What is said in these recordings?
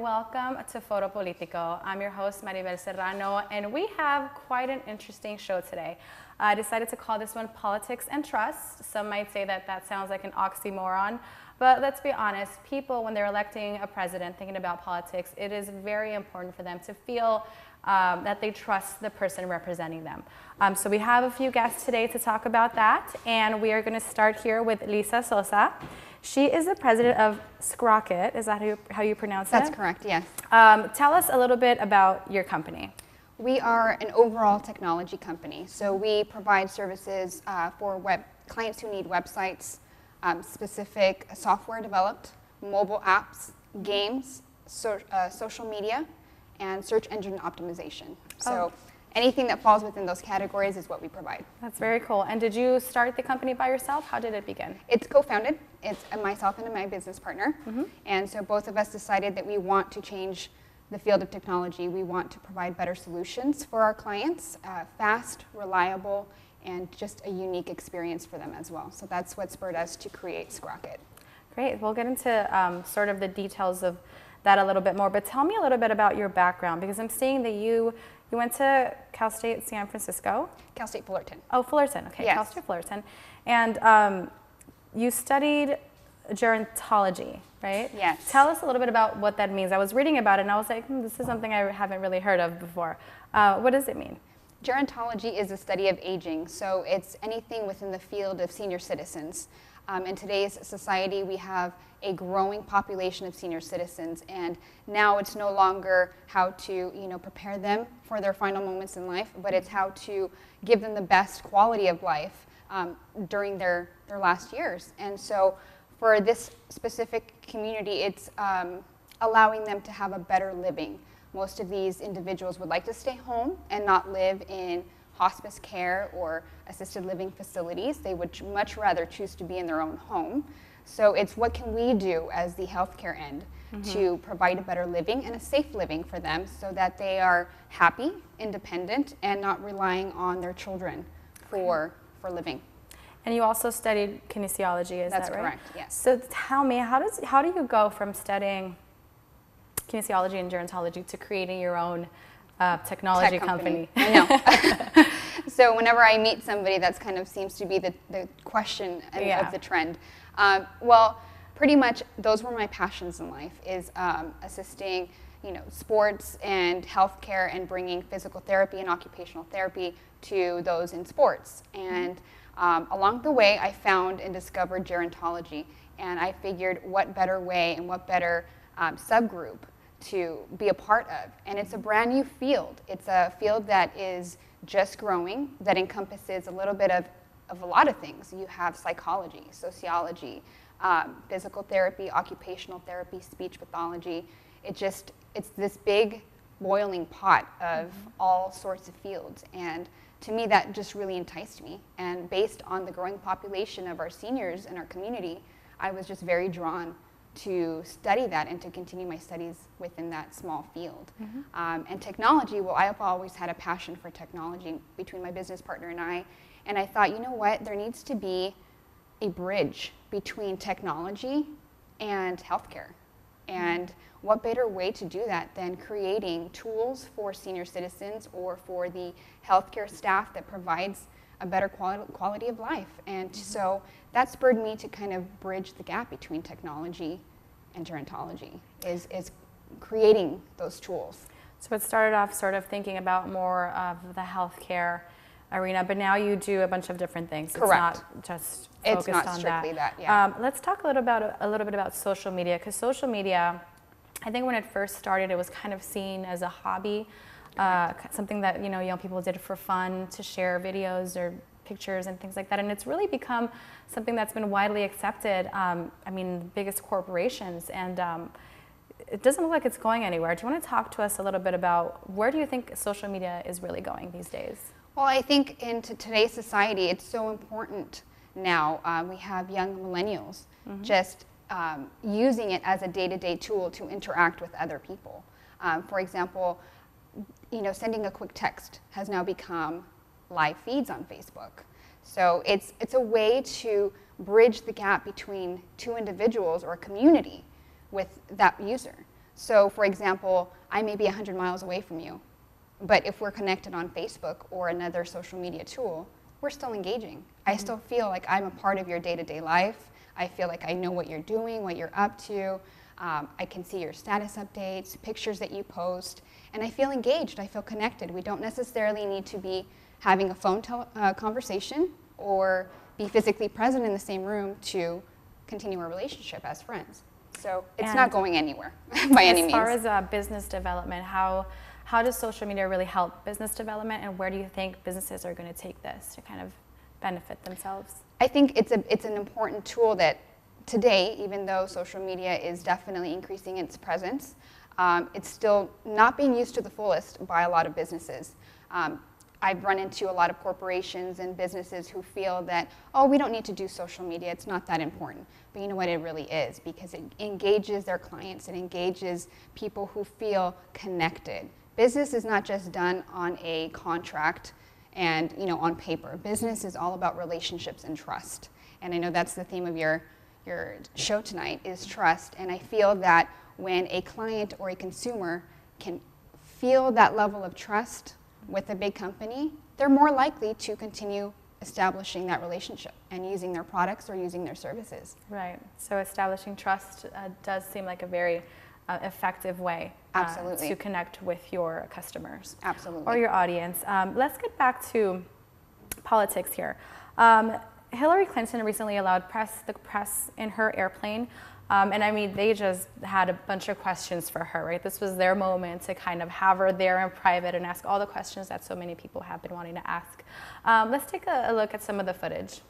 Welcome to FORO Politico. I'm your host, Maribel Serrano, and we have quite an interesting show today. I decided to call this one Politics and Trust. Some might say that that sounds like an oxymoron, but let's be honest, people, when they're electing a president, thinking about politics, it is very important for them to feel that they trust the person representing them. So we have a few guests today to talk about that, and we are going to start here with Lisa Sosa. She is the president of Sprocket. Is that how you pronounce it? That's correct, yes. Tell us a little bit about your company. We are an overall technology company. So we provide services for clients who need websites, specific software developed, mobile apps, games, social media, and search engine optimization. So anything that falls within those categories is what we provide. That's very cool. And did you start the company by yourself? How did it begin? It's co-founded. It's myself and my business partner. And so both of us decided that we want to change the field of technology. We want to provide better solutions for our clients, fast, reliable, and just a unique experience for them as well. So that's what spurred us to create Sprocket. Great. We'll get into sort of the details of that a little bit more, but tell me a little bit about your background, because I'm seeing that you went to Cal State San Francisco? Cal State Fullerton. Oh, Fullerton, okay, Yes. Cal State Fullerton. And you studied gerontology, right? Yes. Tell us a little bit about what that means. I was reading about it and I was like, this is something I haven't really heard of before. What does it mean? Gerontology is the study of aging, so it's anything within the field of senior citizens. In today's society, we have a growing population of senior citizens, and now it's no longer how to, prepare them for their final moments in life, but it's how to give them the best quality of life during their last years. And so for this specific community, it's allowing them to have a better living. Most of these individuals would like to stay home and not live in hospice care or assisted living facilities. They would much rather choose to be in their own home. So it's what can we do as the healthcare end to provide a better living and a safe living for them so that they are happy, independent, and not relying on their children for living. And you also studied kinesiology, is that right? That's correct, yes. So tell me, how do you go from studying kinesiology and gerontology to creating your own technology company? I know. So whenever I meet somebody, that's kind of seems to be the question of the trend. Well, pretty much those were my passions in life, is assisting sports and healthcare and bringing physical therapy and occupational therapy to those in sports. And along the way, I found and discovered gerontology, and I figured what better way and what better subgroup to be a part of. And it's a brand new field. It's a field that is just growing, that encompasses a little bit of a lot of things. You have psychology, sociology, physical therapy, occupational therapy, speech pathology. It's this big boiling pot of all sorts of fields. And to me, that just really enticed me. And based on the growing population of our seniors in our community, I was just very drawn to study that and to continue my studies within that small field. And technology, well, I've always had a passion for technology between my business partner and I thought, you know what, there needs to be a bridge between technology and healthcare. And what better way to do that than creating tools for senior citizens or for the healthcare staff that provides a better quality of life. And so that spurred me to kind of bridge the gap between technology and gerontology, is creating those tools. So it started off sort of thinking about more of the healthcare arena, but now you do a bunch of different things. Correct. It's not just focused It's not on strictly that. yeah. Let's talk a little bit about social media, because social media, I think when it first started, it was kind of seen as a hobby, something that young people did for fun, to share videos or pictures and things like that. And it's really become something that's been widely accepted. The biggest corporations, and it doesn't look like it's going anywhere. Do you want to talk to us a little bit about where do you think social media is really going these days? Well, I think in today's society, it's so important now. We have young millennials just using it as a day-to-day tool to interact with other people. For example, sending a quick text has now become live feeds on Facebook. So it's a way to bridge the gap between two individuals or a community with that user. So for example, I may be 100 miles away from you, but if we're connected on Facebook or another social media tool, we're still engaging. I still feel like I'm a part of your day-to-day life. I feel like I know what you're doing, what you're up to. I can see your status updates, pictures that you post, and I feel engaged, I feel connected. We don't necessarily need to be having a phone conversation or be physically present in the same room to continue a relationship as friends. So it's not going anywhere by any means. As far as business development, how does social media really help business development, and where do you think businesses are going to take this to kind of benefit themselves? I think it's an important tool that today, even though social media is definitely increasing its presence, it's still not being used to the fullest by a lot of businesses. I've run into a lot of corporations and businesses who feel that, oh, we don't need to do social media, it's not that important. But you know what, it really is, because it engages their clients, it engages people who feel connected. Business is not just done on a contract and on paper. Business is all about relationships and trust. And I know that's the theme of your show tonight, is trust. And I feel that when a client or a consumer can feel that level of trust with a big company, they're more likely to continue establishing that relationship and using their products or using their services. Right. So establishing trust does seem like a very effective way to connect with your customers. Absolutely. Or your audience. Let's get back to politics here. Hillary Clinton recently allowed the press in her airplane. And I mean, they just had a bunch of questions for her, right? This was their moment to kind of have her there in private and ask all the questions that so many people have been wanting to ask. Let's take a look at some of the footage.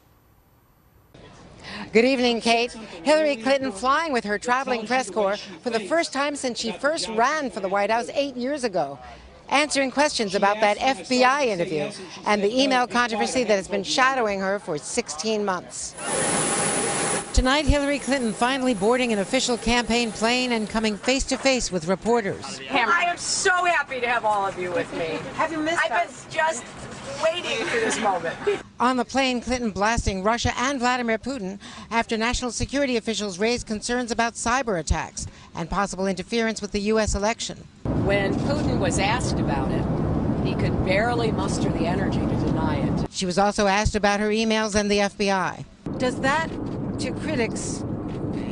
Good evening, Kate. Hillary Clinton flying with her traveling press corps for the first time since she first ran for the White House 8 years ago, answering questions about that FBI interview and the email controversy that has been shadowing her for 16 months. Tonight, Hillary Clinton finally boarding an official campaign plane and coming face-to-face with reporters. I am so happy to have all of you with me. Have you missed us? I've been just waiting for this moment. On the plane, Clinton blasting Russia and Vladimir Putin after national security officials raised concerns about cyber attacks and possible interference with the U.S. election. When Putin was asked about it, he could barely muster the energy to deny it. She was also asked about her emails and the FBI. Does that, to critics,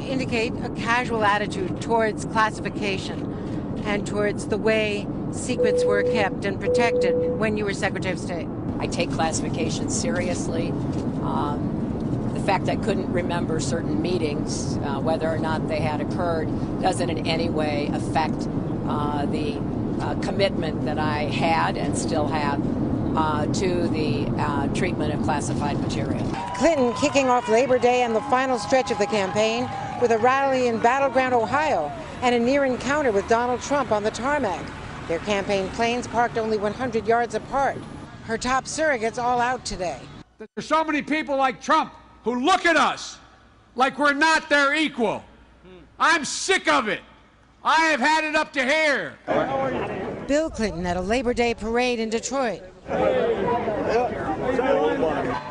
indicate a casual attitude towards classification and towards the way secrets were kept and protected when you were Secretary of State? I take classification seriously. The fact that I couldn't remember certain meetings, whether or not they had occurred, doesn't in any way affect the commitment that I had and still have to the treatment of classified material. Clinton kicking off Labor Day and the final stretch of the campaign with a rally in battleground Ohio and a near encounter with Donald Trump on the tarmac. Their campaign planes parked only 100 yards apart. Her top surrogates all out today. There's so many people like Trump who look at us like we're not their equal. I'm sick of it. I have had it up to here. Bill Clinton at a Labor Day parade in Detroit.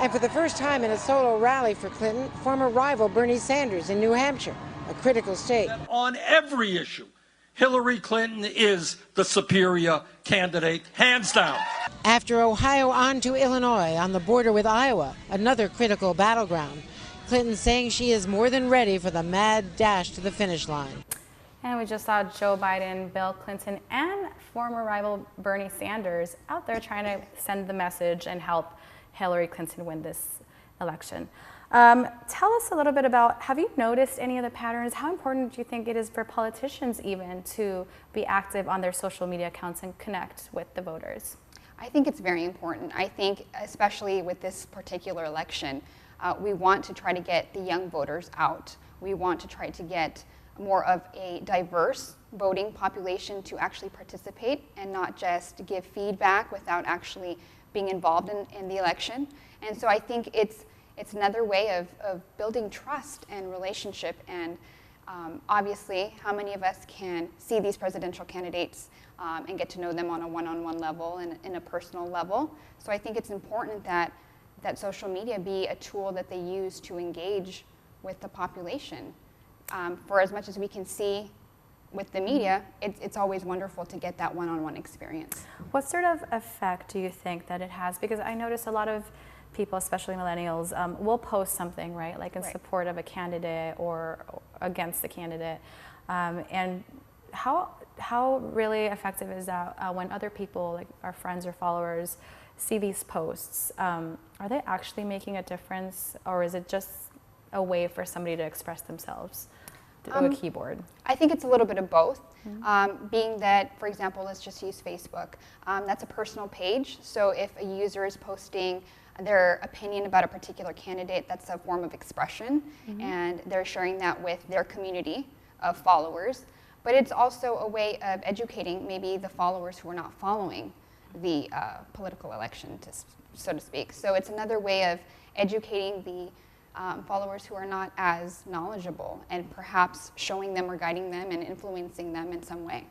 And for the first time in a solo rally for Clinton, former rival Bernie Sanders in New Hampshire, a critical state. On every issue, Hillary Clinton is the superior candidate, hands down. After Ohio, on to Illinois, on the border with Iowa, another critical battleground. Clinton saying she is more than ready for the mad dash to the finish line. And we just saw Joe Biden, Bill Clinton, and former rival Bernie Sanders out there trying to send the message and help Hillary Clinton win this election. Tell us a little bit about, have you noticed any of the patterns? How important do you think it is for politicians even to be active on their social media accounts and connect with the voters? I think it's very important. I think especially with this particular election, we want to try to get the young voters out. We want to try to get more of a diverse voting population to actually participate and not just give feedback without actually being involved in the election. And so I think it's it's another way of building trust and relationship. And obviously, how many of us can see these presidential candidates and get to know them on a one-on-one level and in a personal level? So I think it's important that social media be a tool that they use to engage with the population. For as much as we can see with the media, it's always wonderful to get that one-on-one experience. What sort of effect do you think that it has? Because I notice a lot of people, especially millennials, will post something, right, like in support of a candidate or against the candidate. And how really effective is that when other people, like our friends or followers, see these posts? Are they actually making a difference, or is it just a way for somebody to express themselves through a keyboard? I think it's a little bit of both. Being that, for example, let's just use Facebook. That's a personal page, so if a user is posting their opinion about a particular candidate, that's a form of expression, and they're sharing that with their community of followers. But it's also a way of educating maybe the followers who are not following the political election, so to speak. So it's another way of educating the followers who are not as knowledgeable, and perhaps showing them or guiding them and influencing them in some way.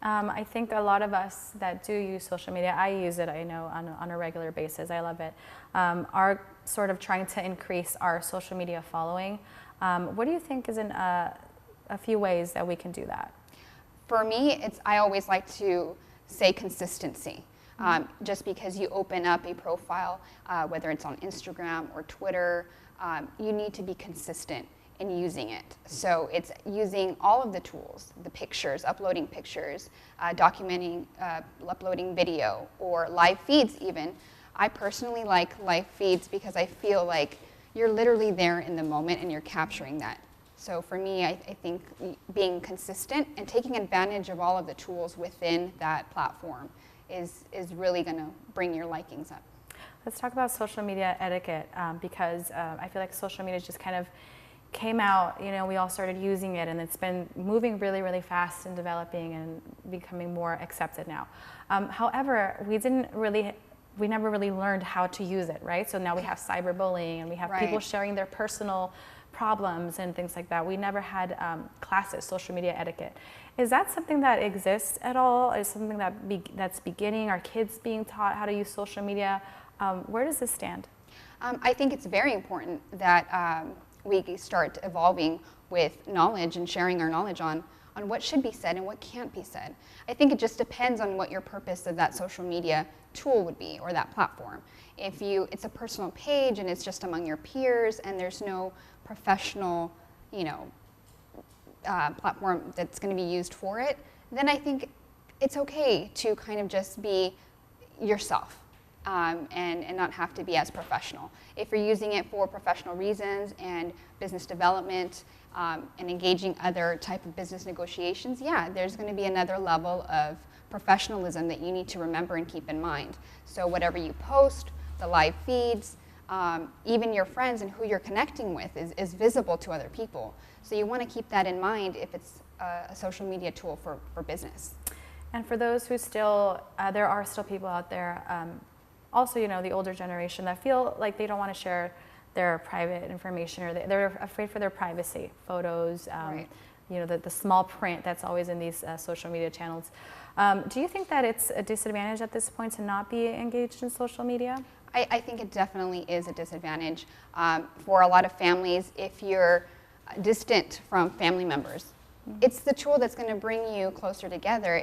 I think a lot of us that do use social media, I use it, I know, on a regular basis, I love it, are sort of trying to increase our social media following. What do you think is a few ways that we can do that? For me, I always like to say consistency. Just because you open up a profile, whether it's on Instagram or Twitter, you need to be consistent in using it. So it's using all of the tools, the pictures, uploading pictures, documenting, uploading video, or live feeds even. I personally like live feeds because I feel like you're literally there in the moment and you're capturing that. So for me, I think being consistent and taking advantage of all of the tools within that platform is really going to bring your likings up. Let's talk about social media etiquette, because I feel like social media just kind of came out, we all started using it, and it's been moving really, really fast and developing and becoming more accepted now. However, we never really learned how to use it, right? So now we have cyberbullying, and we have people sharing their personal problems and things like that. We never had classes, social media etiquette. Is that something that exists at all? Is something that's beginning? Are kids being taught how to use social media? Where does this stand? I think it's very important that we start evolving with knowledge and sharing our knowledge on what should be said and what can't be said. I think it just depends on what your purpose of that social media tool would be, or that platform. If it's a personal page and it's just among your peers and there's no professional, platform that's going to be used for it, then I think it's okay to kind of just be yourself. And not have to be as professional. If you're using it for professional reasons and business development and engaging other type of business negotiations, yeah, there's going to be another level of professionalism that you need to remember and keep in mind. So whatever you post, the live feeds, even your friends and who you're connecting with is visible to other people. So you want to keep that in mind if it's a social media tool for business. And for those who still, there are still people out there, also, the older generation that feel like they don't want to share their private information, or they're afraid for their privacy, photos, the small print that's always in these social media channels. Do you think that it's a disadvantage at this point to not be engaged in social media? I think it definitely is a disadvantage for a lot of families. If you're distant from family members, it's the tool that's going to bring you closer together.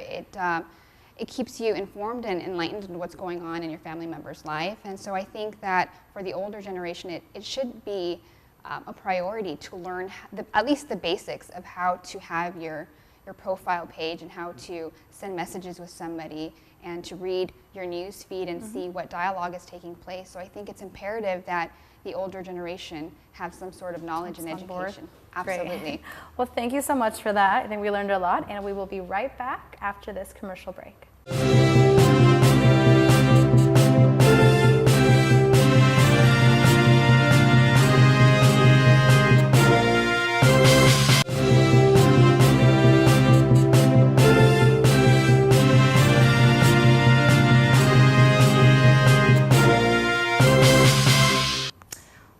It keeps you informed and enlightened in what's going on in your family member's life. And so I think that for the older generation, it should be a priority to learn at least the basics of how to have your profile page and how to send messages with somebody and to read your news feed and see what dialogue is taking place. So I think it's imperative that the older generation have some sort of knowledge and education. Absolutely. Great. Well, thank you so much for that. I think we learned a lot, and we will be right back after this commercial break.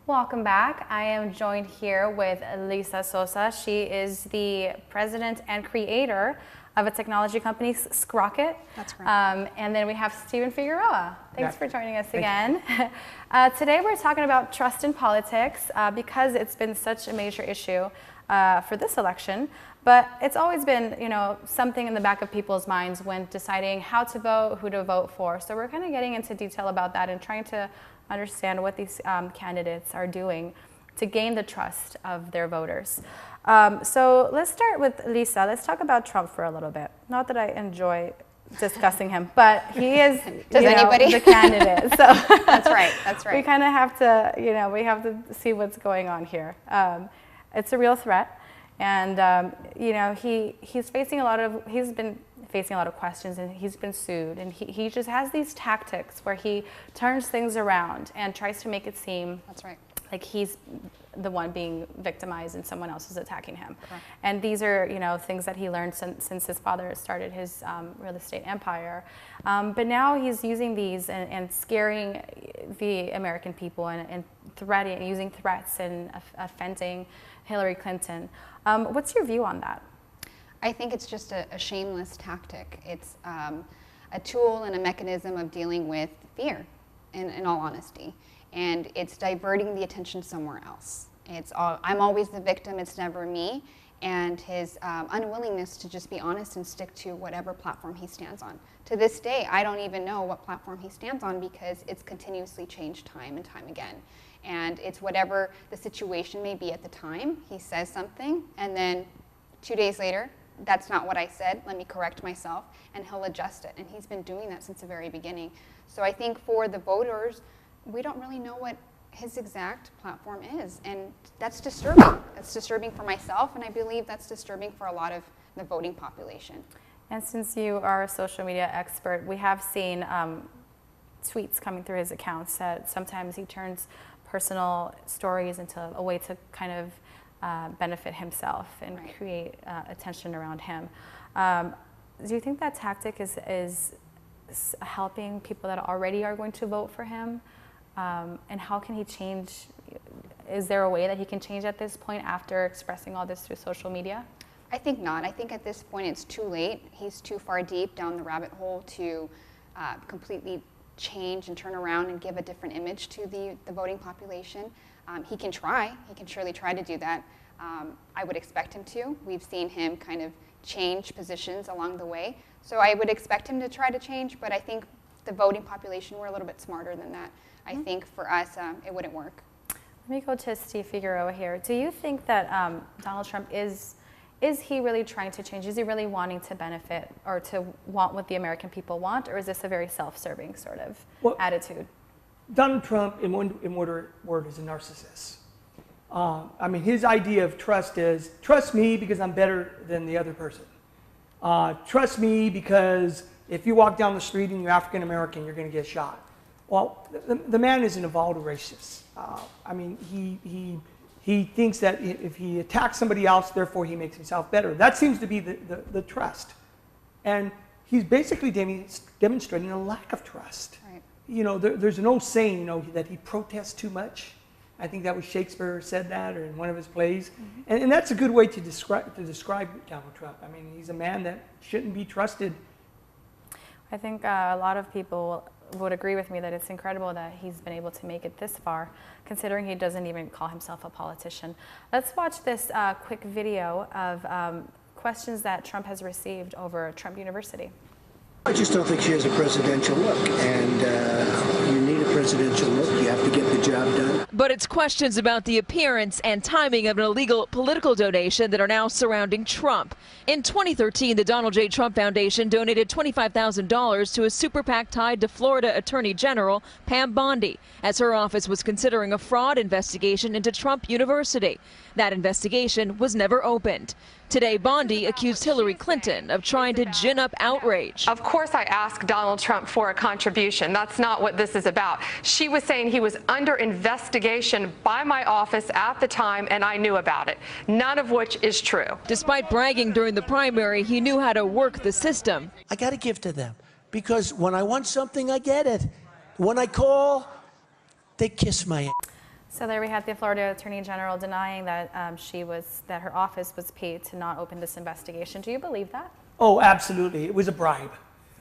Welcome back. I am joined here with Lisa Sosa. She is the president and creator of a technology company, Sprocket. That's right. And then we have Stephen Figueroa. Thanks for joining us again. Today we're talking about trust in politics because it's been such a major issue for this election. But it's always been, you know, something in the back of people's minds when deciding how to vote, who to vote for. So we're kind of getting into detail about that and trying to understand what these candidates are doing to gain the trust of their voters. So let's start with Lisa. Let's talk about Trump for a little bit. Not that I enjoy discussing him, but he is the candidate. So That's right. That's right. We kind of have to, you know, we have to see what's going on here. It's a real threat, and you know, he's facing he's been facing a lot of questions, and he's been sued, and he just has these tactics where he turns things around and tries to make it seem That's right. like he's the one being victimized and someone else is attacking him. Correct. And these are, you know, things that he learned since his father started his real estate empire. But now he's using these and scaring the American people and using threats and offending Hillary Clinton. What's your view on that? I think it's just a shameless tactic. It's a tool and a mechanism of dealing with fear, in all honesty. And it's diverting the attention somewhere else. I'm always the victim, it's never me. And his unwillingness to just be honest and stick to whatever platform he stands on. To this day, I don't even know what platform he stands on because it's continuously changed time and time again. And it's whatever the situation may be at the time. He says something, and then 2 days later, that's not what I said, let me correct myself, and he'll adjust it. And he's been doing that since the very beginning. So I think for the voters, we don't really know what his exact platform is, and that's disturbing. That's disturbing for myself, and I believe that's disturbing for a lot of the voting population. And since you are a social media expert, we have seen tweets coming through his accounts that sometimes he turns personal stories into a way to kind of benefit himself and create attention around him. Do you think that tactic is helping people that already are going to vote for him? And how can he change? Is there a way that he can change at this point after expressing all this through social media? I think not. I think at this point it's too late. He's too far deep down the rabbit hole to completely change and turn around and give a different image to the voting population. He can try. He can surely try to do that. I would expect him to. We've seen him kind of change positions along the way. So I would expect him to try to change, but I think the voting population, we're a little bit smarter than that. I think for us, it wouldn't work. Let me go to Steve Figueroa here. Do you think that Donald Trump is he really trying to change? Is he really wanting to benefit or to want what the American people want, or is this a very self-serving sort of attitude? Donald Trump, in one word, is a narcissist. I mean, his idea of trust is, trust me because I'm better than the other person. Trust me because if you walk down the street and you're African American, you're going to get shot. Well, the man is an avowed racist. I mean, he thinks that if he attacks somebody else, therefore he makes himself better. That seems to be the trust. And he's basically demonstrating a lack of trust. Right. You know, there's an old saying, you know, that he protests too much. I think that was Shakespeare said that, or in one of his plays. Mm-hmm. And that's a good way to describe Donald Trump. I mean, he's a man that shouldn't be trusted. I think a lot of people would agree with me that it's incredible that he's been able to make it this far, considering he doesn't even call himself a politician. Let's watch this quick video of questions that Trump has received over Trump University. I just don't think she has a presidential look, and you need a presidential look. You have to get the job done. But it's questions about the appearance and timing of an illegal political donation that are now surrounding Trump. In 2013, the Donald J. Trump Foundation donated $25,000 to a super PAC tied to Florida Attorney General Pam Bondi, as her office was considering a fraud investigation into Trump University. That investigation was never opened. Today, Bondi accused Hillary Clinton of trying to gin up outrage. Of course I asked Donald Trump for a contribution. That's not what this is about. She was saying he was under investigation by my office at the time, and I knew about it, none of which is true. Despite bragging during the primary, he knew how to work the system. I got to give to them, because when I want something, I get it. When I call, they kiss my ass. So there we had the Florida Attorney General denying that that her office was paid to not open this investigation. Do you believe that? Oh, absolutely. It was a bribe.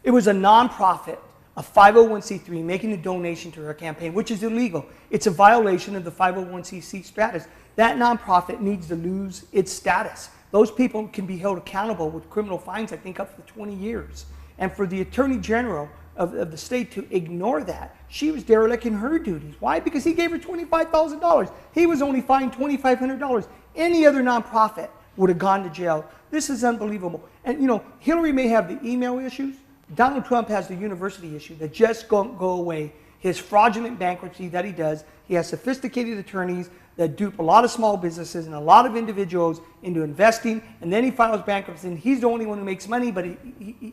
It was a nonprofit, a 501c3, making a donation to her campaign, which is illegal. It's a violation of the 501c3 status. That nonprofit needs to lose its status. Those people can be held accountable with criminal fines, I think, up to 20 years. And for the Attorney General of the state to ignore that, she was derelict in her duties. Why? Because he gave her $25,000. He was only fined $2,500. Any other nonprofit would have gone to jail. This is unbelievable. And you know, Hillary may have the email issues. Donald Trump has the university issue that just won't go away. His fraudulent bankruptcy that he does. He has sophisticated attorneys that dupe a lot of small businesses and a lot of individuals into investing, and then he files bankruptcy, and he's the only one who makes money, but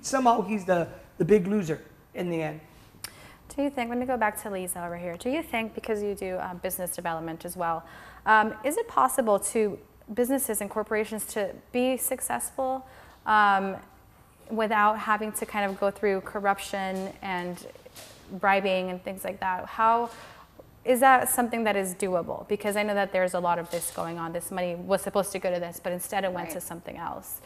somehow he's the big loser in the end. Do you think, I'm going to go back to Lisa over here, do you think, because you do business development as well, is it possible to businesses and corporations to be successful without having to kind of go through corruption and bribing and things like that? How is that something that is doable? Because I know that there's a lot of this going on. This money was supposed to go to this, but instead it went to something else.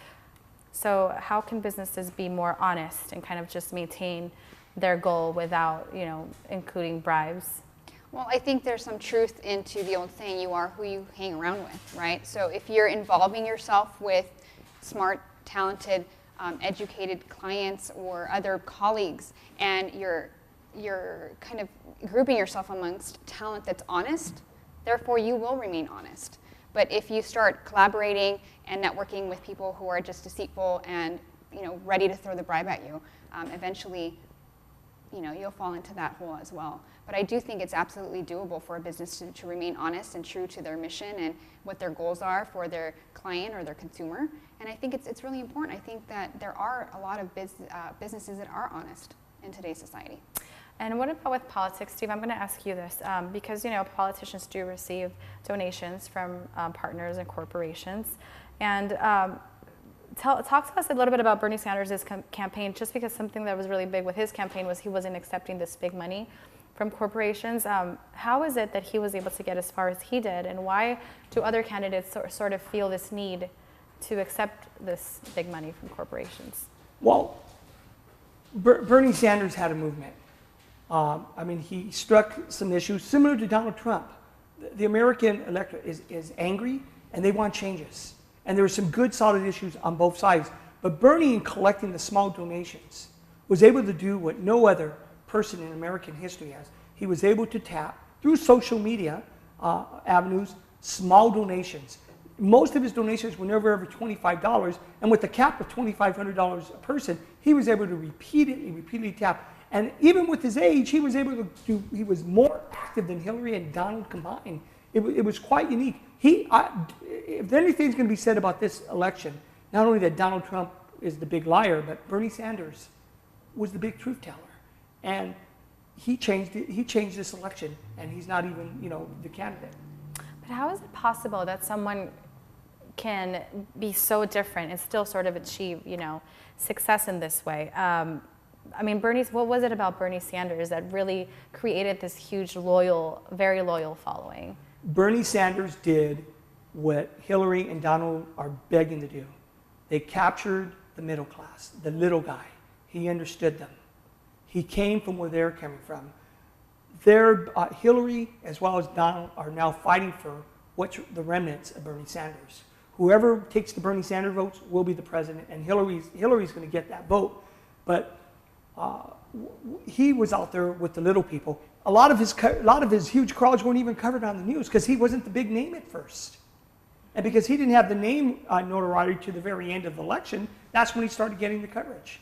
So how can businesses be more honest and kind of just maintain their goal without, you know, including bribes? Well, I think there's some truth into the old saying, you are who you hang around with, right? So if you're involving yourself with smart, talented, educated clients or other colleagues, and you're kind of grouping yourself amongst talent that's honest, therefore you will remain honest. But if you start collaborating and networking with people who are just deceitful and, you know, ready to throw the bribe at you, eventually, you know, you'll fall into that hole as well. But I do think it's absolutely doable for a business to remain honest and true to their mission and what their goals are for their client or their consumer. And I think it's really important. I think that there are a lot of businesses that are honest in today's society. And what about with politics, Steve? I'm going to ask you this because, you know, politicians do receive donations from partners and corporations. And talk to us a little bit about Bernie Sanders' campaign, just because something that was really big with his campaign was he wasn't accepting this big money from corporations. How is it that he was able to get as far as he did, and why do other candidates sort of feel this need to accept this big money from corporations? Well, Bernie Sanders had a movement. I mean, he struck some issues similar to Donald Trump. The American electorate is angry, and they want changes. And there were some good, solid issues on both sides. But Bernie, in collecting the small donations, was able to do what no other person in American history has. He was able to tap, through social media avenues, small donations. Most of his donations were never over $25, and with the cap of $2,500 a person, he was able to repeatedly tap. And even with his age, he was able to do, he was more active than Hillary and Donald combined. It was quite unique. If anything's going to be said about this election, not only that Donald Trump is the big liar, but Bernie Sanders was the big truth teller. And he changed this election, and he's not even, you know, the candidate. But how is it possible that someone can be so different and still sort of achieve, you know, success in this way? I mean, what was it about Bernie Sanders that really created this huge, loyal, very loyal following? Bernie Sanders did what Hillary and Donald are begging to do. They captured the middle class, the little guy. He understood them. He came from where they're coming from. Hillary, as well as Donald, are now fighting for what's the remnants of Bernie Sanders. Whoever takes the Bernie Sanders votes will be the president, and Hillary's going to get that vote. But he was out there with the little people. A lot of his huge crowds weren't even covered on the news because he wasn't the big name at first. And because he didn't have the name notoriety to the very end of the election, that's when he started getting the coverage.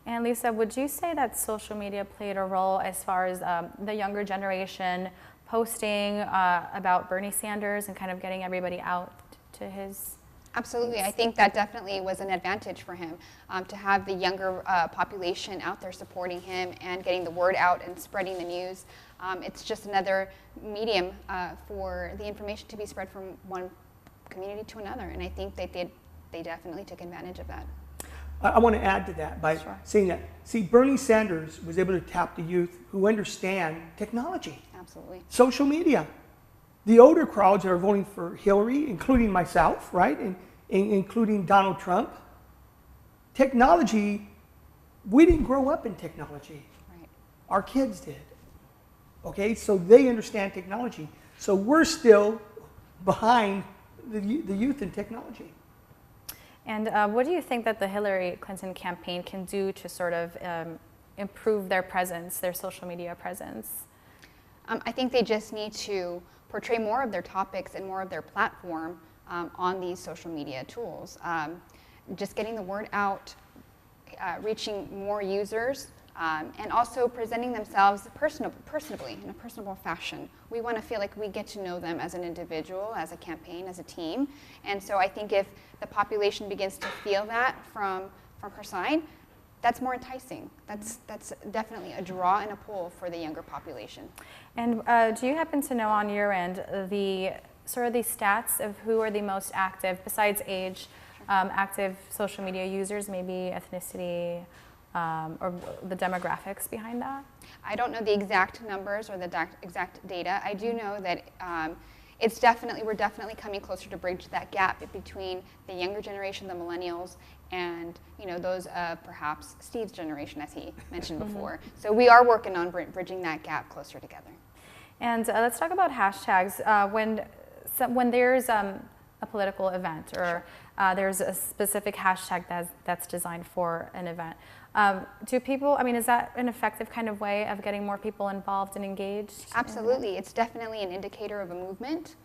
And Lisa, would you say that social media played a role as far as the younger generation posting about Bernie Sanders and kind of getting everybody out to his? Absolutely. I think that definitely was an advantage for him to have the younger population out there supporting him and getting the word out and spreading the news. It's just another medium for the information to be spread from one community to another, and I think they definitely took advantage of that. I want to add to that by saying that, see, Bernie Sanders was able to tap the youth who understand technology. Absolutely. Social media. the older crowds that are voting for Hillary, including myself, right, and including Donald Trump, technology, we didn't grow up in technology. Right. Our kids did. Okay, so they understand technology. So we're still behind the youth in technology. And what do you think that the Hillary Clinton campaign can do to sort of improve their presence, their social media presence? I think they just need to portray more of their topics and more of their platform on these social media tools. Just getting the word out, reaching more users, and also presenting themselves personably, in a personable fashion. We want to feel like we get to know them as an individual, as a campaign, as a team. And so I think if the population begins to feel that from her side, that's more enticing. That's definitely a draw and a pull for the younger population. And do you happen to know on your end the stats of who are the most active, besides age, active social media users, maybe ethnicity, or the demographics behind that? I don't know the exact numbers or the exact data. I do know that we're definitely coming closer to bridge that gap between the younger generation, the millennials, and those of perhaps Steve's generation, as he mentioned before. So we are working on bridging that gap closer together. And let's talk about hashtags. When there's a political event, or there's a specific hashtag that's designed for an event, do people, is that an effective kind of way of getting more people involved and engaged? Absolutely. It's definitely an indicator of a movement,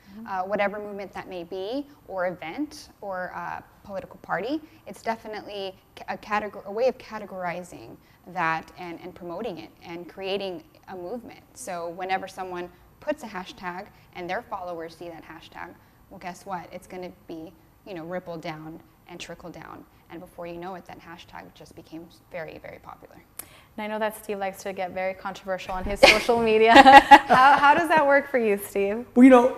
whatever movement that may be, or event, or political party. It's definitely a way of categorizing that and promoting it and creating a movement. So whenever someone puts a hashtag and their followers see that hashtag, well, guess what? It's going to be, ripple down and trickle down. And before you know it, that hashtag just became very, very popular. And I know that Steve likes to get very controversial on his social media. How does that work for you, Steve? Well,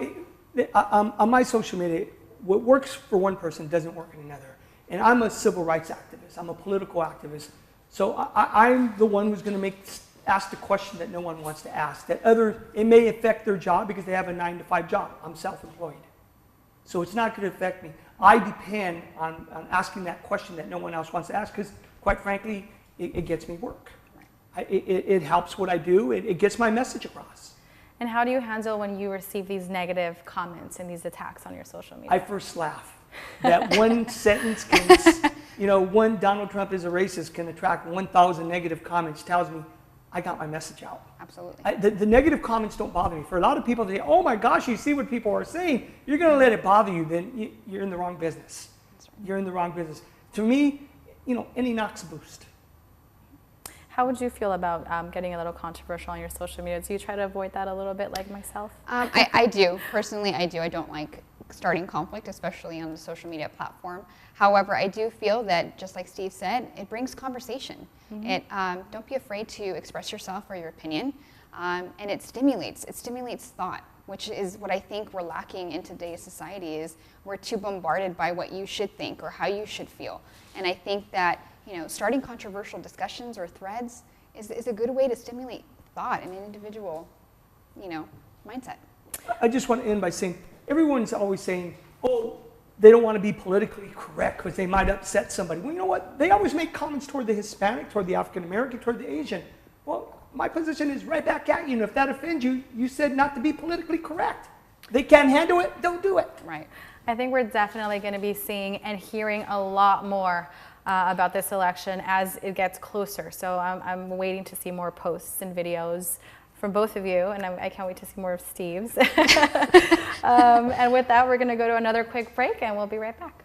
on my social media, what works for one person doesn't work in another. And I'm a civil rights activist. I'm a political activist. So I'm the one who's going to ask the question that no one wants to ask. It may affect their job because they have a 9-to-5 job. I'm self-employed. So it's not going to affect me. I depend on asking that question that no one else wants to ask because, quite frankly, it gets me work. It helps what I do. It gets my message across. And how do you handle when you receive these negative comments and these attacks on your social media? I first laugh. That one sentence can, one Donald Trump is a racist can attract 1,000 negative comments, tells me I got my message out. Absolutely. The negative comments don't bother me. For a lot of people, they say, oh my gosh, you see what people are saying. You're going to let it bother you, then you're in the wrong business. That's right. You're in the wrong business. To me, any knock's a boost. How would you feel about getting a little controversial on your social media? Do you try to avoid that a little bit, like myself? I do. Personally, I do. I don't like starting conflict, especially on the social media platform. However, I do feel that, just like Steve said, it brings conversation. Mm-hmm. Don't be afraid to express yourself or your opinion, and it stimulates thought, which is what I think we're lacking in today's society. Is we're too bombarded by what you should think or how you should feel, and I think that starting controversial discussions or threads is a good way to stimulate thought in an individual, mindset. I just want to end by saying, everyone's always saying, oh, they don't want to be politically correct because they might upset somebody. Well, you know what? They always make comments toward the Hispanic, toward the African American, toward the Asian. Well, my position is right back at you, and if that offends you, you said not to be politically correct. They can't handle it, don't do it. Right. I think we're definitely going to be seeing and hearing a lot more about this election as it gets closer. So I'm waiting to see more posts and videos from both of you, and I can't wait to see more of Steve's. And with that, we're going to go to another quick break, and we'll be right back.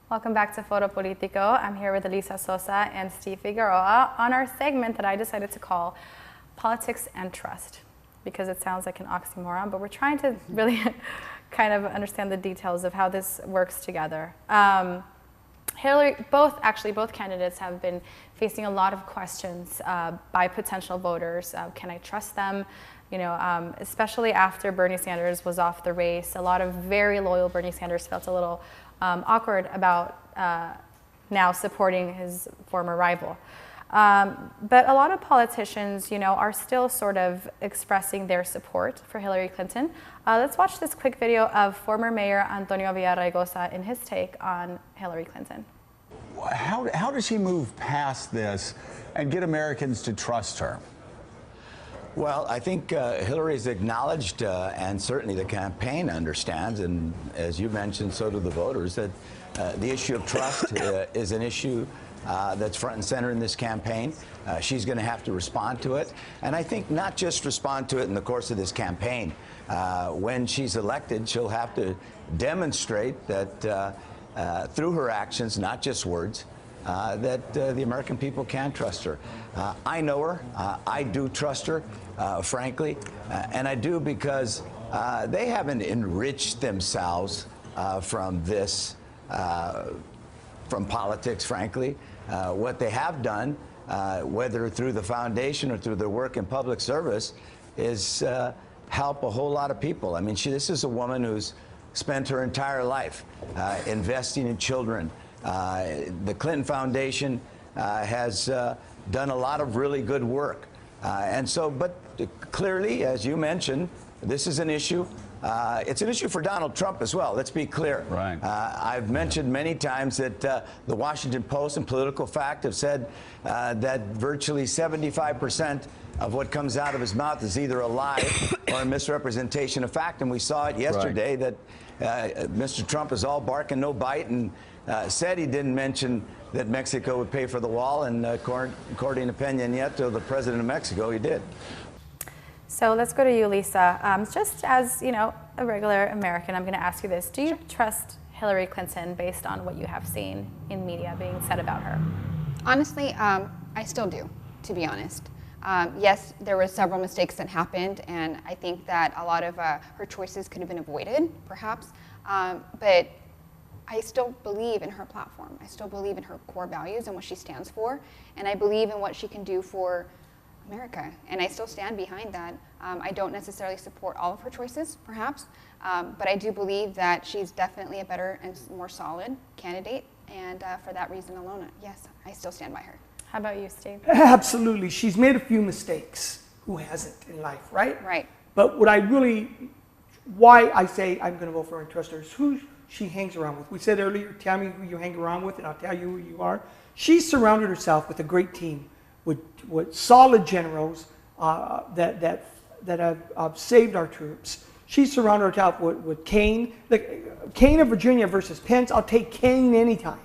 Welcome back to FORO Politico. I'm here with Elisa Sosa and Steve Figueroa on our segment that I decided to call Politics and Trust, because it sounds like an oxymoron, but we're trying to really kind of understand the details of how this works together. both candidates have been facing a lot of questions by potential voters. Can I trust them? You know, especially after Bernie Sanders was off the race, a lot of very loyal Bernie Sanders felt a little awkward about now supporting his former rival. But a lot of politicians, you know, are still sort of expressing their support for Hillary Clinton. Let's watch this quick video of former Mayor Antonio Villaraigosa in his take on Hillary Clinton. How does he move past this and get Americans to trust her? Well, I think Hillary's acknowledged, and certainly the campaign understands, and as you mentioned, so do the voters, that the issue of trust is an issue that's front and center in this campaign. She's going to have to respond to it. And I think not just respond to it in the course of this campaign. When she's elected, she'll have to demonstrate that through her actions, not just words, that the American people can trust her. I know her. I do trust her, frankly. And I do because they haven't enriched themselves from this, from politics, frankly. What they have done, whether through the foundation or through their work in public service, is help a whole lot of people. I mean, this is a woman who's spent her entire life investing in children. The Clinton Foundation has done a lot of really good work. But clearly, as you mentioned, this is an issue. It's an issue for Donald Trump as well. Let's be clear. Right. I've mentioned many times that the Washington Post and Political Fact have said that virtually 75% of what comes out of his mouth is either a lie or a misrepresentation of fact. And we saw it yesterday that Mr. Trump is all bark and no bite, and said he didn't mention that Mexico would pay for the wall. And according to Peña Nieto, the president of Mexico, he did. So let's go to you, Lisa. Just as, you know, a regular American, I'm going to ask you this. Do you trust Hillary Clinton based on what you have seen in media being said about her? Honestly, I still do, to be honest. Yes, there were several mistakes that happened, and I think that a lot of her choices could have been avoided, perhaps. But I still believe in her platform. I still believe in her core values and what she stands for, and I believe in what she can do for America, and I still stand behind that. I don't necessarily support all of her choices, perhaps, but I do believe that she's definitely a better and more solid candidate, and for that reason alone, yes, I still stand by her. How about you, Steve? Absolutely. She's made a few mistakes. Who hasn't in life, right? Right. But why I say I'm going to vote for her and trust her is who she hangs around with. We said earlier, tell me who you hang around with, and I'll tell you who you are. She's surrounded herself with a great team, with solid generals that have saved our troops. She's surrounded herself with Kane. Kane of Virginia versus Pence, I'll take Kane anytime.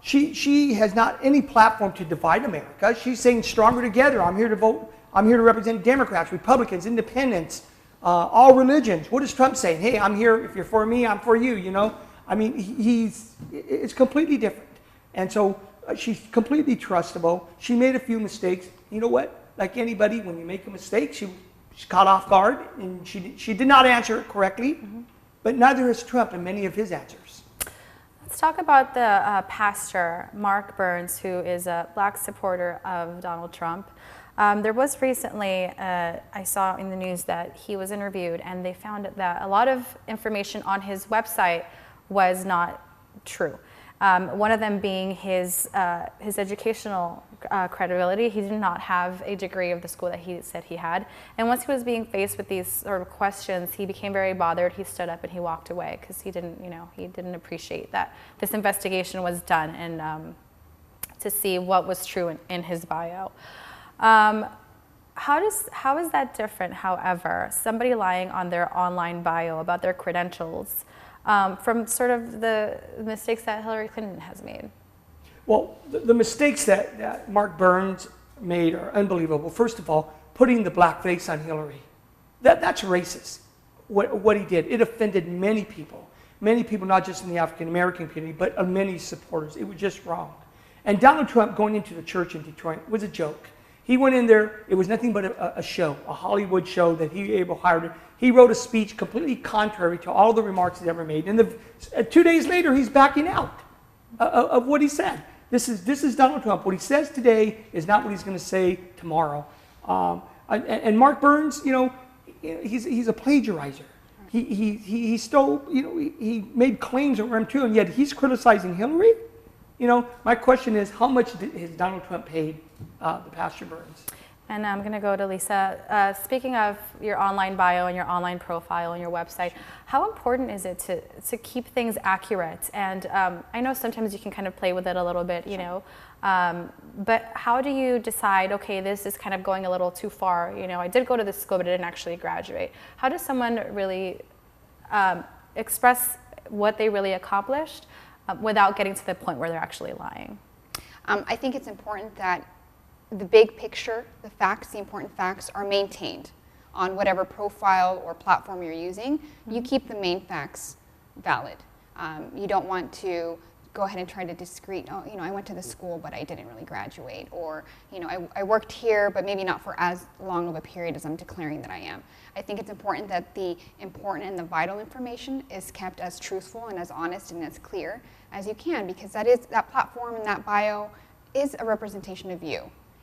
She has not any platform to divide America. She's saying stronger together. I'm here to vote. I'm here to represent Democrats, Republicans, Independents, all religions. What is Trump saying? Hey, I'm here. If you're for me, I'm for you. You know, I mean, it's completely different. And so she's completely trustable. She made a few mistakes. You know what? Like anybody, when you make a mistake, she's caught off guard, and she did not answer it correctly. Mm-hmm. But neither has Trump in many of his answers. Let's talk about the pastor, Mark Burns, who is a black supporter of Donald Trump. There was recently, I saw in the news that he was interviewed, and they found that a lot of information on his website was not true. One of them being his educational credibility. He did not have a degree of the school that he said he had. And once he was being faced with these sort of questions, he became very bothered. He stood up and he walked away because he didn't appreciate that this investigation was done and to see what was true in his bio. How is that different, however, somebody lying on their online bio about their credentials from sort of the mistakes that Hillary Clinton has made? Well, the mistakes that Mark Burns made are unbelievable. First of all, putting the black face on Hillary. That's racist, what he did. It offended many people, not just in the African-American community, but many supporters. It was just wrong. And Donald Trump going into the church in Detroit was a joke. He went in there, it was nothing but a show, a Hollywood show that Abel hired. He wrote a speech completely contrary to all the remarks he's ever made. And 2 days later, he's backing out. of what he said. This is Donald Trump. What he says today is not what he's going to say tomorrow. And Mark Burns, he's a plagiarizer. He stole, he made claims over him too, and yet he's criticizing Hillary. My question is, how much has Donald Trump paid the Pastor Burns? And I'm going to go to Lisa. Speaking of your online bio and your online profile and your website, how important is it to keep things accurate? And I know sometimes you can kind of play with it a little bit, but how do you decide, okay, this is kind of going a little too far? I did go to this school, but I didn't actually graduate. How does someone really express what they really accomplished without getting to the point where they're actually lying? I think it's important that the big picture, the facts, the important facts are maintained on whatever profile or platform you're using. You keep the main facts valid. You don't want to go ahead and try to discreet, I went to the school, but I didn't really graduate, or, I worked here, but maybe not for as long of a period as I'm declaring that I am. I think it's important that the important and the vital information is kept as truthful and as honest and as clear as you can, because that platform and that bio is a representation of you.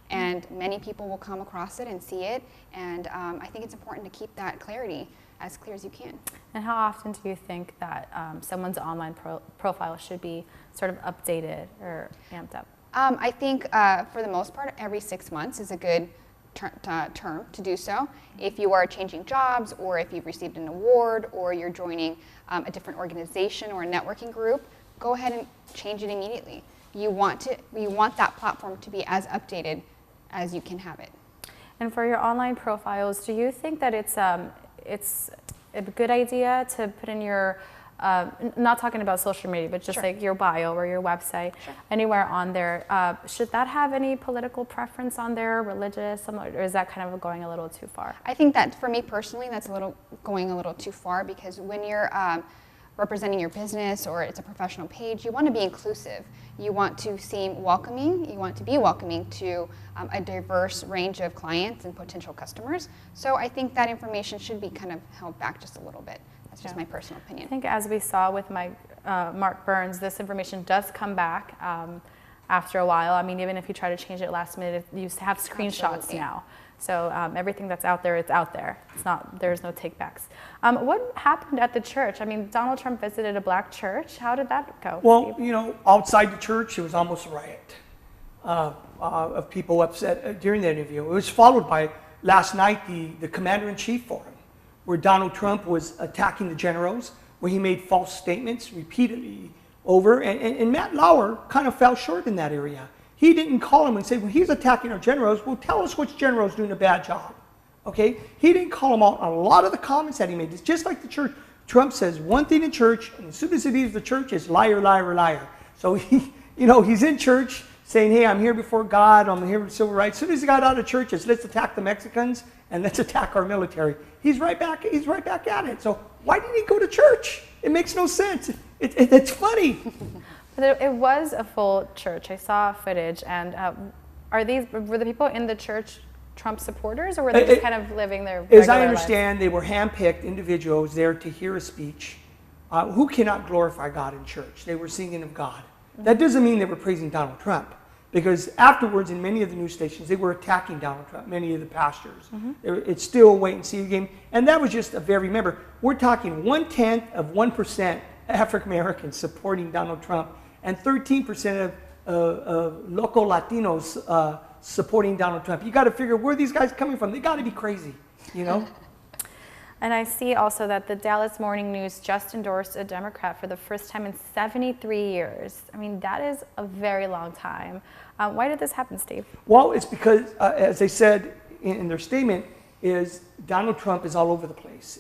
And many people will come across it and see it, and I think it's important to keep that clarity as clear as you can. And how often do you think that someone's online profile should be sort of updated or amped up? I think for the most part, every 6 months is a good term to do so. If you are changing jobs, or if you've received an award, or you're joining a different organization or a networking group, go ahead and change it immediately. You want that platform to be as updated as you can have it. And for your online profiles, do you think that it's a good idea to put in your, not talking about social media, but just Sure. like your bio or your website, Sure. anywhere on there, should that have any political preference on there, religious, or is that kind of going a little too far? I think that for me personally, that's going a little too far, because when you're representing your business or it's a professional page, you want to be inclusive. You want to seem welcoming. You want to be welcoming to a diverse range of clients and potential customers. So I think that information should be kind of held back just a little bit. That's just my personal opinion. I think as we saw with Mark Burns, this information does come back after a while. I mean, even if you try to change it last minute, you have screenshots Absolutely. now. So everything that's out there, it's out there. There's no takebacks. What happened at the church? I mean, Donald Trump visited a black church. How did that go? Well, Steve? outside the church, it was almost a riot of people upset during the interview. It was followed by, last night, the Commander-in-Chief Forum, where Donald Trump was attacking the generals, where he made false statements repeatedly over, and Matt Lauer kind of fell short in that area. He didn't call him and say, well, he's attacking our generals. Well, tell us which general's doing a bad job. Okay? He didn't call him out on a lot of the comments that he made. It's just like the church. Trump says one thing in church, and as soon as he leaves the church, it's liar, liar, liar. So he's in church saying, hey, I'm here before God, I'm here with civil rights. As soon as he got out of church, it's let's attack the Mexicans and let's attack our military. He's right back at it. So why didn't he go to church? It makes no sense. It's funny. But it was a full church. I saw footage, and were the people in the church Trump supporters, or were they just kind of living their regular As I understand, lives? they were handpicked individuals there to hear a speech who cannot glorify God in church. They were singing of God. Mm-hmm. That doesn't mean they were praising Donald Trump, because afterwards in many of the news stations, they were attacking Donald Trump, many of the pastors. Mm-hmm. It's still a wait-and-see game. And that was just remember, we're talking 0.1% African Americans supporting Donald Trump, and 13% of local Latinos supporting Donald Trump. You got to figure where these guys coming from. They got to be crazy, And I see also that the Dallas Morning News just endorsed a Democrat for the first time in 73 years. I mean, that is a very long time. Why did this happen, Steve? Well, it's because, as they said in their statement, is Donald Trump is all over the place.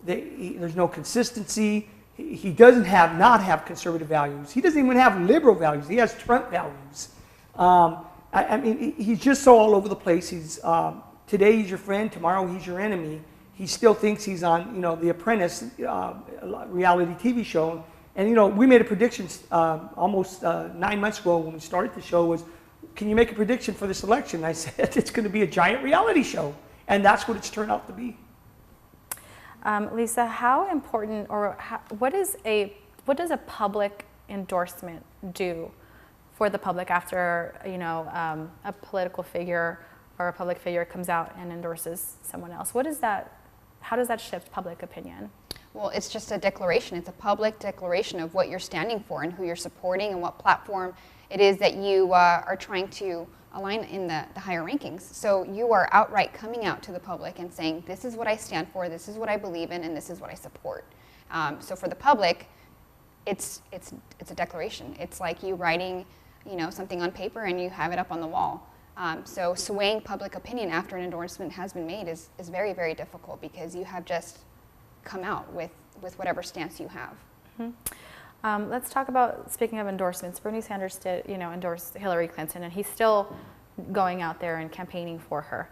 There's no consistency. He doesn't not have conservative values. He doesn't even have liberal values. He has Trump values. I mean, he's just so all over the place. Today he's your friend, tomorrow he's your enemy. He still thinks he's on, The Apprentice reality TV show. And, we made a prediction almost 9 months ago when we started the show was, can you make a prediction for this election? I said, it's going to be a giant reality show. And that's what it's turned out to be. Lisa, how important, or what does a public endorsement do for the public after, you know, a political figure or a public figure comes out and endorses someone else? How does that shift public opinion? Well, it's just a declaration. It's a public declaration of what you're standing for and who you're supporting and what platform it is that you are trying to align in the higher rankings. So you are outright coming out to the public and saying, this is what I stand for, this is what I believe in, and this is what I support. So for the public, it's a declaration. It's like you writing, you know, something on paper and you have it up on the wall. So swaying public opinion after an endorsement has been made is very, very difficult because you have just come out with whatever stance you have. Mm-hmm. Let's talk about, speaking of endorsements, Bernie Sanders did, you know, endorse Hillary Clinton, and he's still going out there and campaigning for her.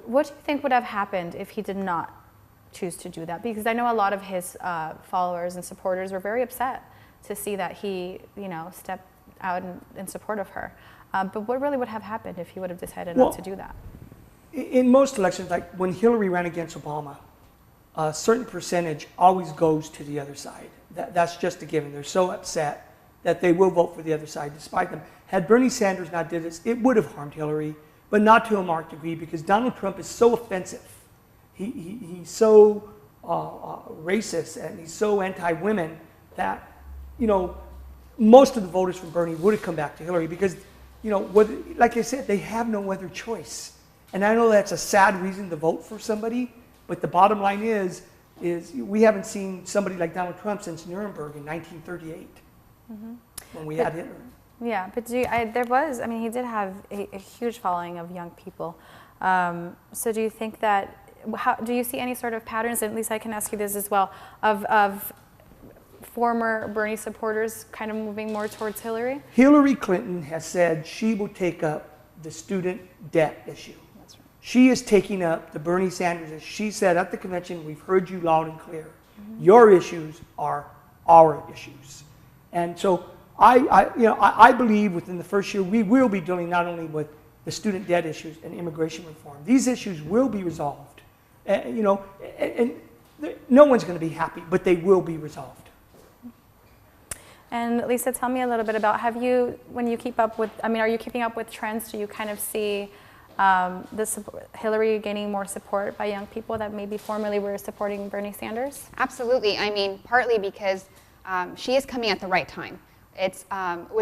What do you think would have happened if he did not choose to do that? Because I know a lot of his followers and supporters were very upset to see that he, you know, stepped out in support of her. But what really would have happened if he would have decided not to do that? In most elections, like when Hillary ran against Obama, a certain percentage always goes to the other side. That's just a given. They're so upset that they will vote for the other side despite them. Had Bernie Sanders not did this, it would have harmed Hillary, but not to a marked degree because Donald Trump is so offensive. He's so racist and he's so anti-women that, you know, most of the voters for Bernie would have come back to Hillary because, you know, like I said, they have no other choice. And I know that's a sad reason to vote for somebody, but the bottom line is we haven't seen somebody like Donald Trump since Nuremberg in 1938, when we had Hitler. Yeah, but he did have a huge following of young people. So do you think that, do you see any sort of patterns, at least I can ask you this as well, of former Bernie supporters kind of moving more towards Hillary? Hillary Clinton has said she will take up the student debt issue. That's right. She is taking up the Bernie Sanders issue. She said at the convention, we've heard you loud and clear. Your issues are our issues. And so I believe within the first year, we will be dealing not only with the student debt issues and immigration reform. These issues will be resolved. And no one's going to be happy, but they will be resolved. And Lisa, tell me a little bit about, when you keep up with, are you keeping up with trends? Do you kind of see Hillary gaining more support by young people that maybe formerly were supporting Bernie Sanders? Absolutely. I mean, partly because she is coming at the right time. It's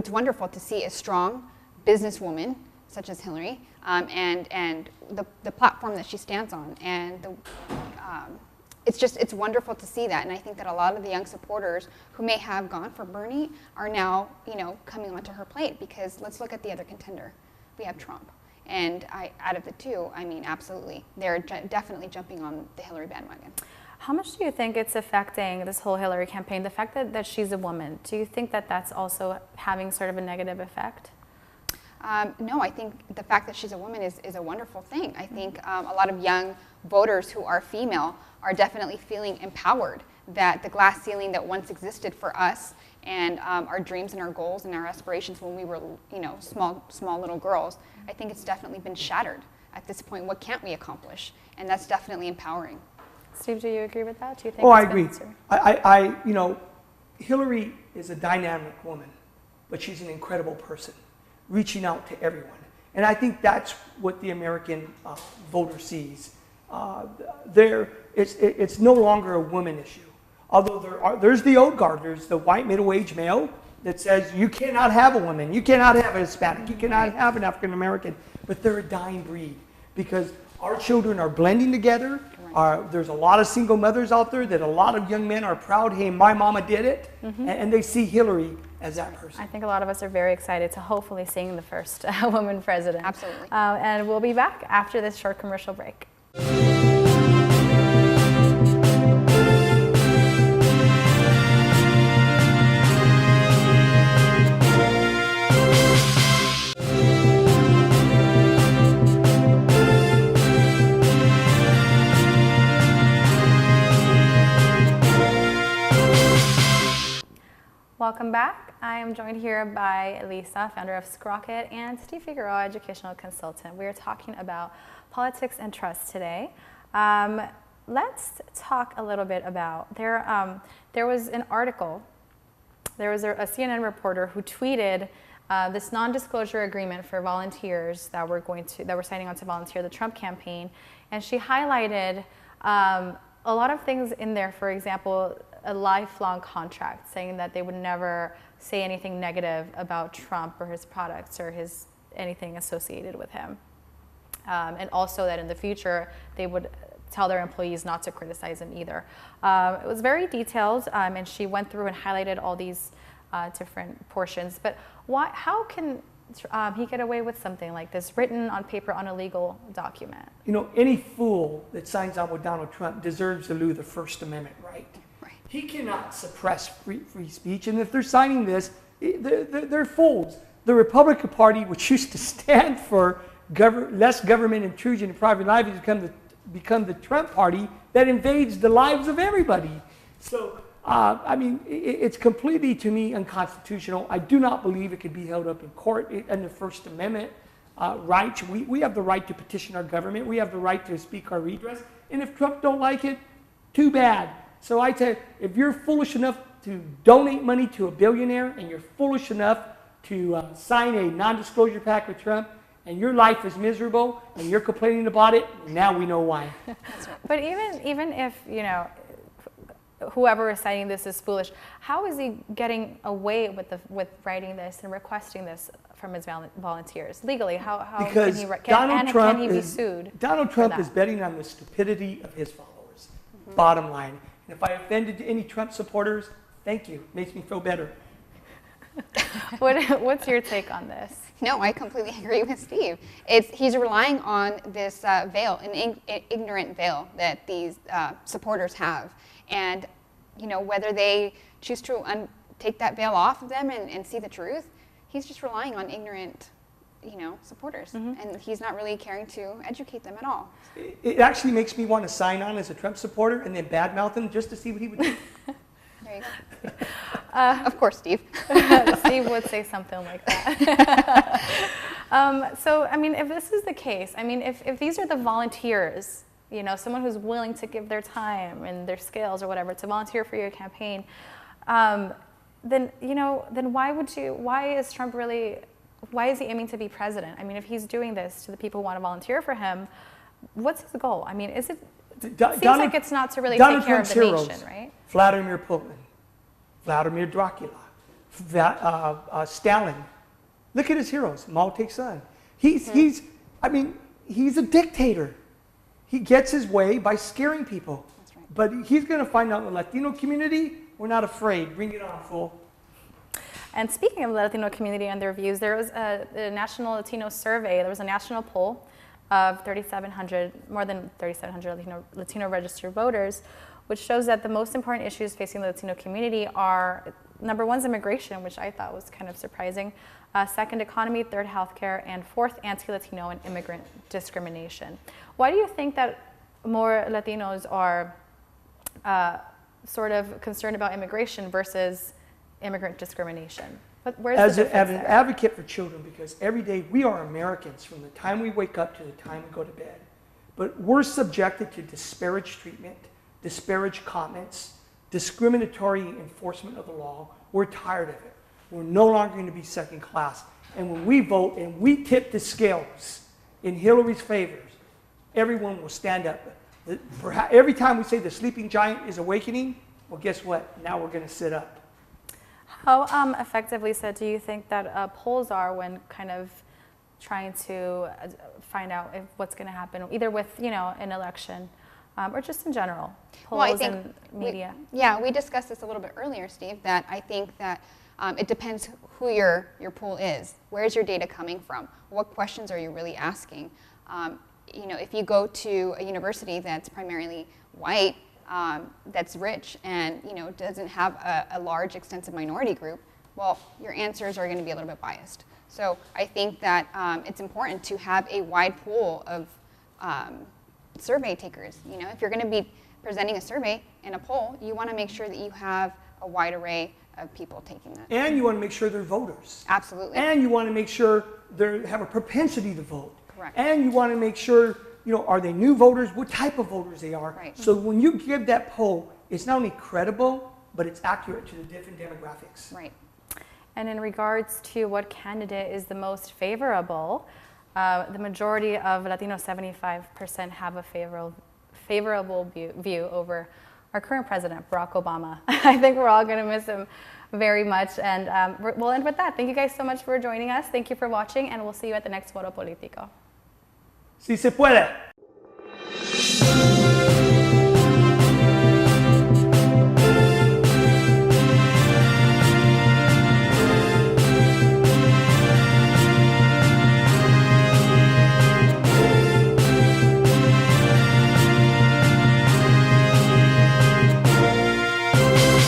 wonderful to see a strong businesswoman such as Hillary and the platform that she stands on, and it's wonderful to see that. And I think that a lot of the young supporters who may have gone for Bernie are now, you know, coming onto her plate, because let's look at the other contender. We have Trump. And out of the two, I mean, absolutely, they're definitely jumping on the Hillary bandwagon. How much do you think it's affecting this whole Hillary campaign, the fact that she's a woman? Do you think that that's also having sort of a negative effect? No, I think the fact that she's a woman is a wonderful thing. I think a lot of young voters who are female are definitely feeling empowered that the glass ceiling that once existed for us and our dreams and our goals and our aspirations when we were, you know, small little girls, I think it's definitely been shattered at this point. What can't we accomplish? And that's definitely empowering. Steve, do you agree with that? Do you think? Oh, I agree. You know, Hillary is a dynamic woman, but she's an incredible person, reaching out to everyone. And I think that's what the American voter sees. It's no longer a woman issue. Although there's the old guard, there's the white middle-aged male that says you cannot have a woman, you cannot have a Hispanic, you cannot have an African American, but they're a dying breed because our children are blending together. There's a lot of single mothers out there that a lot of young men are proud, hey, my mama did it, and they see Hillary as that person. I think a lot of us are very excited to hopefully seeing the first woman president. Absolutely. And we'll be back after this short commercial break. Welcome back. I am joined here by Lisa, founder of Sprocket, and Steve Figueroa, educational consultant. We are talking about politics and trust today. Let's talk a little bit about, there was an article there was a CNN reporter who tweeted this non-disclosure agreement for volunteers that were signing on to volunteer the Trump campaign, and she highlighted a lot of things in there. For example, a lifelong contract saying that they would never say anything negative about Trump or his products or anything associated with him, and also that in the future they would tell their employees not to criticize him either. It was very detailed, and she went through and highlighted all these different portions. But how can he get away with something like this, written on paper on a legal document? You know, any fool that signs on with Donald Trump deserves to lose the First Amendment right. He cannot suppress free speech, and if they're signing this, they're fools. The Republican Party, which used to stand for less government intrusion in private life, has become the Trump Party that invades the lives of everybody. So, I mean, it's completely, to me, unconstitutional. I do not believe it could be held up in court in the First Amendment rights. We have the right to petition our government. We have the right to speak our redress. And if Trump don't like it, too bad. So I tell you, if you're foolish enough to donate money to a billionaire and you're foolish enough to sign a non-disclosure pact with Trump, and your life is miserable and you're complaining about it, now we know why. But even if, you know, whoever is citing this is foolish, how is he getting away with writing this and requesting this from his volunteers legally? How because can he be sued? Donald Trump is betting on the stupidity of his followers. Bottom line. And if I offended any Trump supporters, thank you. Makes me feel better. What's your take on this? No, I completely agree with Steve. He's relying on this veil, an ignorant veil that these supporters have. And, you know, whether they choose to take that veil off of them and see the truth, he's just relying on ignorant, you know, supporters. And he's not really caring to educate them at all. It actually makes me want to sign on as a Trump supporter and then badmouth him just to see what he would do. There you go. Of course, Steve. Steve would say something like that. So, I mean, if this is the case, I mean, if these are the volunteers, you know, someone who's willing to give their time and their skills or whatever to volunteer for your campaign, then, you know, then why is Trump really, why is he aiming to be president? I mean, if he's doing this to the people who want to volunteer for him, what's his goal? I mean, seems like it's not to really take care of the nation, right? Vladimir Putin, Vladimir Dracula, Stalin. Look at his heroes. Mao Tse-tung. He's a dictator. He gets his way by scaring people. That's right. But he's going to find out in the Latino community, we're not afraid. Bring it on, fool. And speaking of the Latino community and their views, there was a national Latino survey. There was a national poll of more than 3,700 Latino registered voters, which shows that the most important issues facing the Latino community are, number one is immigration, which I thought was kind of surprising, second, economy, third, healthcare, and fourth, anti-Latino and immigrant discrimination. Why do you think that more Latinos are sort of concerned about immigration versus immigrant discrimination? As an advocate for children, because every day we are Americans from the time we wake up to the time we go to bed. But we're subjected to disparaged treatment, disparaged comments, discriminatory enforcement of the law. We're tired of it. We're no longer going to be second class. And when we vote and we tip the scales in Hillary's favors, everyone will stand up. Every time we say the sleeping giant is awakening, well, guess what? Now we're going to sit up. How effectively do you think that polls are when kind of trying to find out what's going to happen, either with, you know, an election or just in general, polls and media? We discussed this a little bit earlier, Steve, that I think that it depends who your pool is. Where's your data coming from? What questions are you really asking? You know, if you go to a university that's primarily white, that's rich and, you know, doesn't have a large extensive minority group, well, your answers are going to be a little bit biased. So I think that it's important to have a wide pool of survey takers. You know, if you're going to be presenting a survey in a poll, you want to make sure that you have a wide array of people taking that. And you want to make sure they're voters. Absolutely. And you want to make sure they have a propensity to vote. Correct. And you want to make sure, you know, are they new voters? What type of voters they are? Right. So when you give that poll, it's not only credible, but it's accurate to the different demographics. Right. And in regards to what candidate is the most favorable, the majority of Latino 75% have a favorable view over our current president, Barack Obama. I think we're all going to miss him very much. And we'll end with that. Thank you guys so much for joining us. Thank you for watching, and we'll see you at the next Foro Politico. Si se puede.